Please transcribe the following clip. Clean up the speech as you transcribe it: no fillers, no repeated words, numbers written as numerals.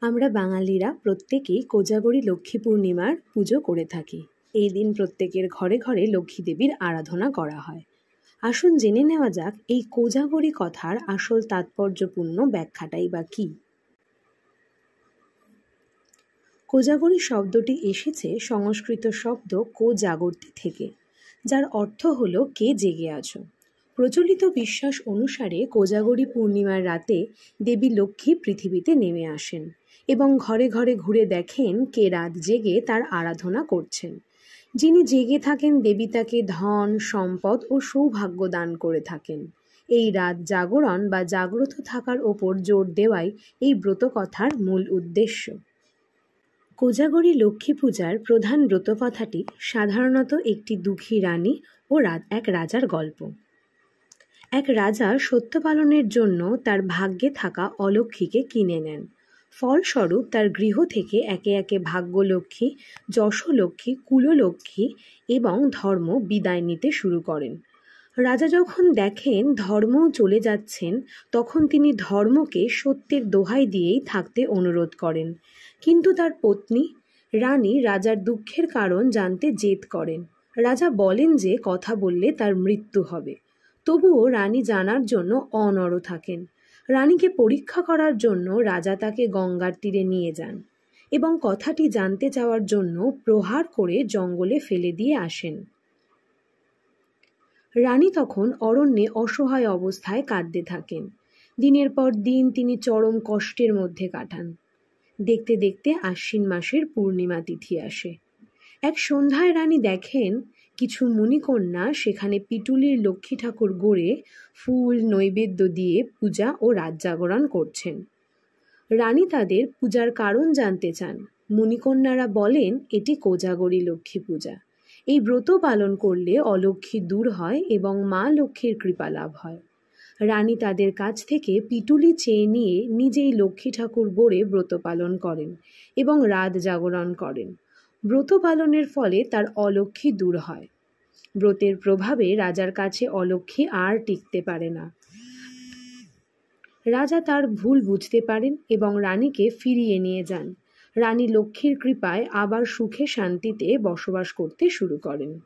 আমরা বাঙালিরা প্রত্যেকেই কোজাগরী লক্ষ্মী পূর্ণিমার পুজো করে থাকি। এই দিন প্রত্যেকের ঘরে ঘরে লক্ষ্মী দেবীর আরাধনা করা হয়। আসুন জেনে নেওয়া যাক এই কোজাগরী কথার আসল তাৎপর্যপূর্ণ ব্যাখ্যাটাই বা কী। কোজাগরী শব্দটি এসেছে সংস্কৃত শব্দ কোজাগর্তি থেকে, যার অর্থ হলো কে জেগে আছো। প্রচলিত বিশ্বাস অনুসারে কোজাগরী পূর্ণিমার রাতে দেবী লক্ষ্মী পৃথিবীতে নেমে আসেন এবং ঘরে ঘরে ঘুরে দেখেন কে রাত জেগে তার আরাধনা করছেন। যিনি জেগে থাকেন দেবী তাকে ধন, সম্পদ ও সৌভাগ্য দান করে থাকেন। এই রাত জাগরণ বা জাগ্রত থাকার ওপর জোর দেওয়াই এই ব্রতকথার মূল উদ্দেশ্য। কোজাগরী লক্ষ্মী পূজার প্রধান ব্রতকথাটি সাধারণত একটি দুঃখী রানী ও এক রাজার গল্প। এক রাজা সত্য পালনের জন্য তার ভাগ্যে থাকা অলক্ষ্মীকে কিনে নেন। ফলস্বরূপ তার গৃহ থেকে একে একে ভাগ্যলক্ষ্মী, যশলক্ষ্মী, কুললক্ষ্মী এবং ধর্ম বিদায় নিতে শুরু করেন। রাজা যখন দেখেন ধর্মও চলে যাচ্ছেন, তখন তিনি ধর্মকে সত্যের দোহাই দিয়েই থাকতে অনুরোধ করেন। কিন্তু তার পত্নী রানী রাজার দুঃখের কারণ জানতে জেদ করেন। রাজা বলেন যে কথা বললে তার মৃত্যু হবে। তবুও রানী জানার জন্য অনড় থাকেন। রানীকে পরীক্ষা করার জন্য রাজা তাকে গঙ্গার তীরে নিয়ে যান এবং কথাটি জানতে চাওয়ার জন্য প্রহার করে জঙ্গলে ফেলে দিয়ে আসেন। রানী তখন অরণ্যে অসহায় অবস্থায় কাঁদতে থাকেন। দিনের পর দিন তিনি চরম কষ্টের মধ্যে কাটান। দেখতে দেখতে আশ্বিন মাসের পূর্ণিমা তিথি আসে। এক সন্ধ্যায় রানী দেখেন কিছু মুনিকন্যা সেখানে পিটুলির লক্ষ্মী ঠাকুর গড়ে ফুল নৈবেদ্য দিয়ে পূজা ও রাত জাগরণ করছেন। রানী তাদের পূজার কারণ জানতে চান। মুনিকন্যারা বলেন এটি কোজাগরী লক্ষ্মী পূজা। এই ব্রত পালন করলে অলক্ষ্মী দূর হয় এবং মা লক্ষ্মীর কৃপা লাভ হয়। রানী তাদের কাছ থেকে পিটুলি চেয়ে নিয়ে নিজেই লক্ষ্মী ঠাকুর গড়ে ব্রত পালন করেন এবং রাত জাগরণ করেন। ব্রত পালনের ফলে তার অলক্ষ্মী দূর হয়। ব্রতের প্রভাবে রাজার কাছে অলক্ষ্মী আর টিকতে পারে না। রাজা তার ভুল বুঝতে পারেন এবং রানীকে ফিরিয়ে নিয়ে যান। রানী লক্ষ্মীর কৃপায় আবার সুখে শান্তিতে বসবাস করতে শুরু করেন।